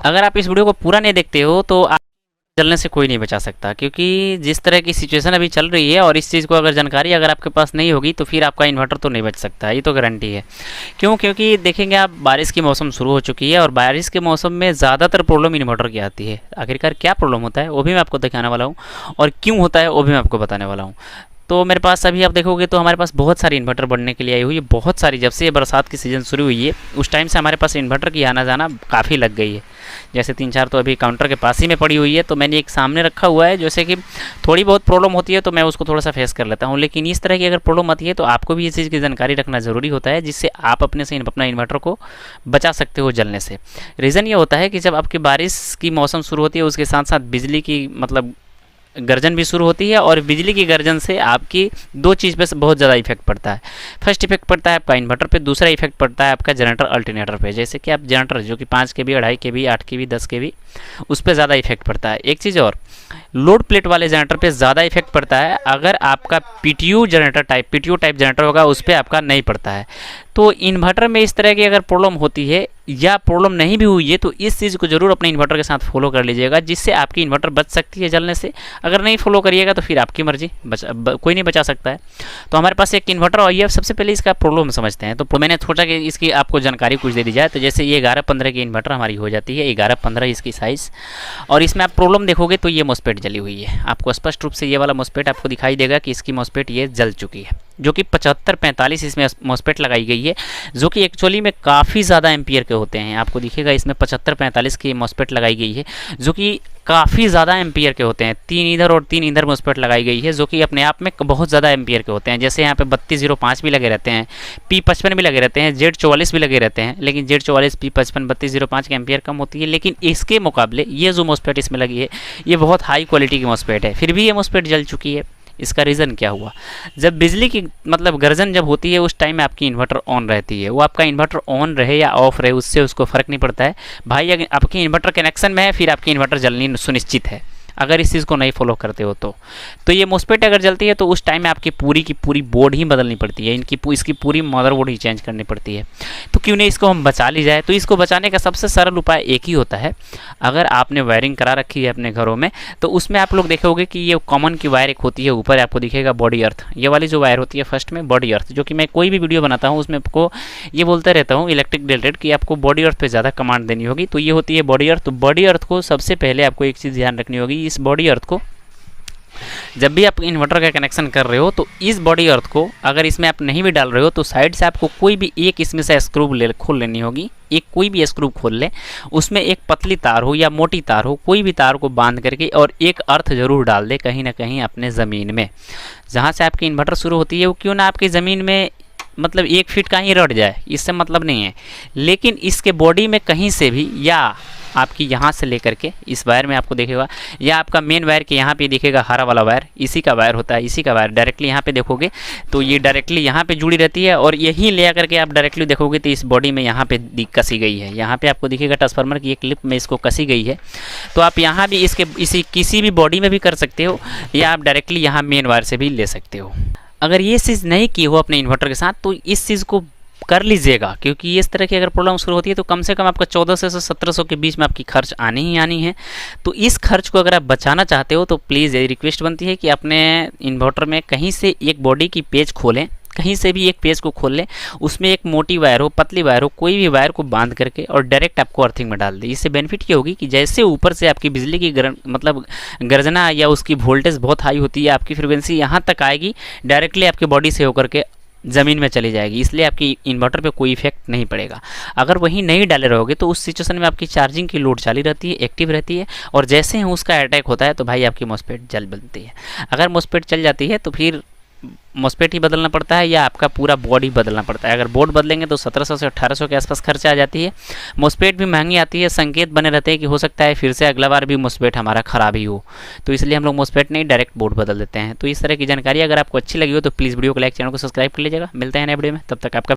अगर आप इस वीडियो को पूरा नहीं देखते हो तो आप जलने से कोई नहीं बचा सकता, क्योंकि जिस तरह की सिचुएशन अभी चल रही है और इस चीज़ को अगर जानकारी अगर आपके पास नहीं होगी तो फिर आपका इन्वर्टर तो नहीं बच सकता, ये तो गारंटी है। क्यों? क्योंकि देखेंगे आप, बारिश की मौसम शुरू हो चुकी है और बारिश के मौसम में ज़्यादातर प्रॉब्लम इन्वर्टर की आती है। आखिरकार क्या प्रॉब्लम होता है वो भी मैं आपको दिखाने वाला हूँ, और क्यों होता है वो भी मैं आपको बताने वाला हूँ। तो मेरे पास अभी आप देखोगे तो हमारे पास बहुत सारी इन्वर्टर बढ़ने के लिए आई हुई है, बहुत सारी। जब से ये बरसात की सीज़न शुरू हुई है उस टाइम से हमारे पास इन्वर्टर की आना जाना काफ़ी लग गई है। जैसे 3-4 तो अभी काउंटर के पास ही में पड़ी हुई है, तो मैंने एक सामने रखा हुआ है। जैसे कि थोड़ी बहुत प्रॉब्लम होती है तो मैं उसको थोड़ा सा फेस कर लेता हूँ, लेकिन इस तरह की अगर प्रॉब्लम आती है तो आपको भी इस चीज़ की जानकारी रखना ज़रूरी होता है, जिससे आप अपने से अपना इन्वर्टर को बचा सकते हो जलने से। रीज़न ये होता है कि जब आपकी बारिश की मौसम शुरू होती है उसके साथ साथ बिजली की मतलब गर्जन भी शुरू होती है, और बिजली की गर्जन से आपकी दो चीज़ पे बहुत ज़्यादा इफेक्ट पड़ता है। फर्स्ट इफेक्ट पड़ता है आपका इन्वर्टर पे, दूसरा इफेक्ट पड़ता है आपका जनरेटर अल्टरनेटर पे। जैसे कि आप जनरेटर जो कि 5 kV, 2.5 kV, 8 kV, 10 kV, उस पर ज़्यादा इफेक्ट पड़ता है। एक चीज़ और, लोड प्लेट वाले जनरेटर पे ज़्यादा इफेक्ट पड़ता है। अगर आपका पीटीयू टाइप जनरेटर होगा उस पर आपका नहीं पड़ता है। तो इन्वर्टर में इस तरह की अगर प्रॉब्लम होती है या प्रॉब्लम नहीं भी हुई है तो इस चीज़ को ज़रूर अपने इन्वर्टर के साथ फॉलो कर लीजिएगा, जिससे आपकी इन्वर्टर बच सकती है जलने से। अगर नहीं फॉलो करिएगा तो फिर आपकी मर्जी, कोई नहीं बचा सकता है। तो हमारे पास एक इन्वर्टर आई है। सबसे पहले इसका प्रॉब्लम समझते हैं। तो मैंने सोचा कि इसकी आपको जानकारी कुछ दे दी जाए। तो जैसे ये 11-15 की इन्वर्टर हमारी हो जाती है, 11-15 इसकी साइज़। और इसमें आप प्रॉब्लम देखोगे तो ये मॉस्फेट जली हुई है। आपको स्पष्ट रूप से ये वाला मॉस्फेट आपको दिखाई देगा कि इसकी मॉस्फेट ये जल चुकी है, जो कि 75-45 इसमें मॉस्फेट लगाई गई है, जो कि एक्चुअली में काफ़ी ज़्यादा एम्पियर के होते हैं। आपको दिखेगा इसमें 75-45 की मॉस्फेट लगाई गई है, जो कि काफ़ी ज़्यादा एम्पियर के होते हैं। 3 इधर और 3 इधर मॉस्फेट लगाई गई है, जो कि अपने आप में बहुत ज़्यादा एम्पियर के होते हैं। जैसे यहाँ पे 3205 भी लगे रहते हैं, P55 भी लगे रहते हैं, Z44 भी लगे रहते हैं, लेकिन Z44, P55, 3205 के एम्पियर कम होती है। लेकिन इसके मुकाबले ये जो मॉस्फेट इसमें लगी है ये बहुत हाई क्वालिटी की मॉस्फेट है, फिर भी ये मॉस्फेट जल चुकी है। इसका रीज़न क्या हुआ? जब बिजली की मतलब गर्जन जब होती है उस टाइम में आपकी इन्वर्टर ऑन रहती है। वो आपका इन्वर्टर ऑन रहे या ऑफ रहे उससे उसको फ़र्क नहीं पड़ता है भाई। अगर आपकी इन्वर्टर कनेक्शन में है फिर आपकी इन्वर्टर जलनी सुनिश्चित है, अगर इस चीज़ को नहीं फॉलो करते हो तो ये मॉस्फेट अगर जलती है तो उस टाइम में आपकी पूरी की पूरी बोर्ड ही बदलनी पड़ती है, इसकी पूरी मदरबोर्ड ही चेंज करनी पड़ती है। तो क्यों नहीं इसको हम बचा ली जाए? तो इसको बचाने का सबसे सरल उपाय एक ही होता है। अगर आपने वायरिंग करा रखी है अपने घरों में तो उसमें आप लोग देखोगे कि ये कॉमन की वायर एक होती है, ऊपर आपको दिखेगा बॉडी अर्थ। ये वाली जो वायर होती है फर्स्ट में बॉडी अर्थ, जो कि मैं कोई भी वीडियो बनाता हूँ उसमें आपको ये बोलता रहता हूँ इलेक्ट्रिक रिलेटेड कि आपको बॉडी अर्थ पे ज़्यादा कमांड देनी होगी। तो ये होती है बॉडी अर्थ। तो बॉडी अर्थ को सबसे पहले आपको एक चीज़ ध्यान रखनी होगी, इस बॉडी अर्थ को जब भी आप इन्वर्टर का कनेक्शन कर रहे हो तो इस बॉडी अर्थ को अगर इसमें आप नहीं भी डाल रहे हो तो साइड से आपको कोई भी एक इसमें से स्क्रू खोल लेनी होगी। एक कोई भी स्क्रू खोल ले, उसमें एक पतली तार हो या मोटी तार हो, कोई भी तार को बांध करके और एक अर्थ जरूर डाल दे कहीं ना कहीं अपने ज़मीन में, जहाँ से आपकी इन्वर्टर शुरू होती है। वो क्यों ना आपकी ज़मीन में मतलब 1 फीट का ही रट जाए, इससे मतलब नहीं है, लेकिन इसके बॉडी में कहीं से भी, या आपकी यहाँ से लेकर के इस वायर में आपको देखेगा, या आपका मेन वायर के यहाँ पे दिखेगा हरा वाला वायर, इसी का वायर होता है। इसी का वायर डायरेक्टली यहाँ पे देखोगे तो ये डायरेक्टली यहाँ पे जुड़ी रहती है, और यही ले करके आप डायरेक्टली देखोगे तो इस बॉडी में यहाँ पे कसी गई है। यहाँ पे आपको दिखेगा ट्रांसफार्मर की एक क्लिप में इसको कसी गई है। तो आप यहाँ भी इसी किसी भी बॉडी में भी कर सकते हो, या आप डायरेक्टली यहाँ मेन वायर से भी ले सकते हो। अगर ये चीज़ नहीं की हो अपने इन्वर्टर के साथ तो इस चीज़ को कर लीजिएगा, क्योंकि इस तरह की अगर प्रॉब्लम शुरू होती है तो कम से कम आपका 1400 से 1700 के बीच में आपकी खर्च आनी ही आनी है। तो इस खर्च को अगर आप बचाना चाहते हो तो प्लीज़ ये रिक्वेस्ट बनती है कि अपने इन्वर्टर में कहीं से एक बॉडी की पेज खोलें, कहीं से भी एक पेज को खोल लें, उसमें एक मोटी वायर हो, पतली वायर हो, कोई भी वायर को बांध करके और डायरेक्ट आपको अर्थिंग में डाल दें। इससे बेनिफिट ये होगी कि जैसे ऊपर से आपकी बिजली की मतलब गर्जना या उसकी वोल्टेज बहुत हाई होती है, आपकी फ्रिक्वेंसी यहाँ तक आएगी, डायरेक्टली आपके बॉडी से होकर के ज़मीन में चली जाएगी, इसलिए आपकी इन्वर्टर पे कोई इफेक्ट नहीं पड़ेगा। अगर वहीं नहीं डाले रहोगे तो उस सिचुएशन में आपकी चार्जिंग की लोड चाली रहती है, एक्टिव रहती है, और जैसे ही उसका अटैक होता है तो भाई आपकी मॉस्फेट जल बनती है। अगर मॉस्फेट चल जाती है तो फिर मॉस्फेट ही बदलना पड़ता है या आपका पूरा बॉडी बदलना पड़ता है। अगर बोर्ड बदलेंगे तो 1700 से 1800 के आसपास खर्चा आ जाती है। मॉस्फेट भी महंगी आती है, संकेत बने रहते हैं कि हो सकता है फिर से अगला बार भी मॉस्फेट हमारा ख़राब ही हो, तो इसलिए हम लोग मॉस्फेट नहीं डायरेक्ट बोर्ड बदल देते हैं। तो इस तरह की जानकारी अगर आपको अच्छी लगी हो तो प्लीज़ वीडियो को लाइक, चैनल को सब्सक्राइब कर लीजिएगा। मिलते हैं नए वीडियो में, तब तक आपका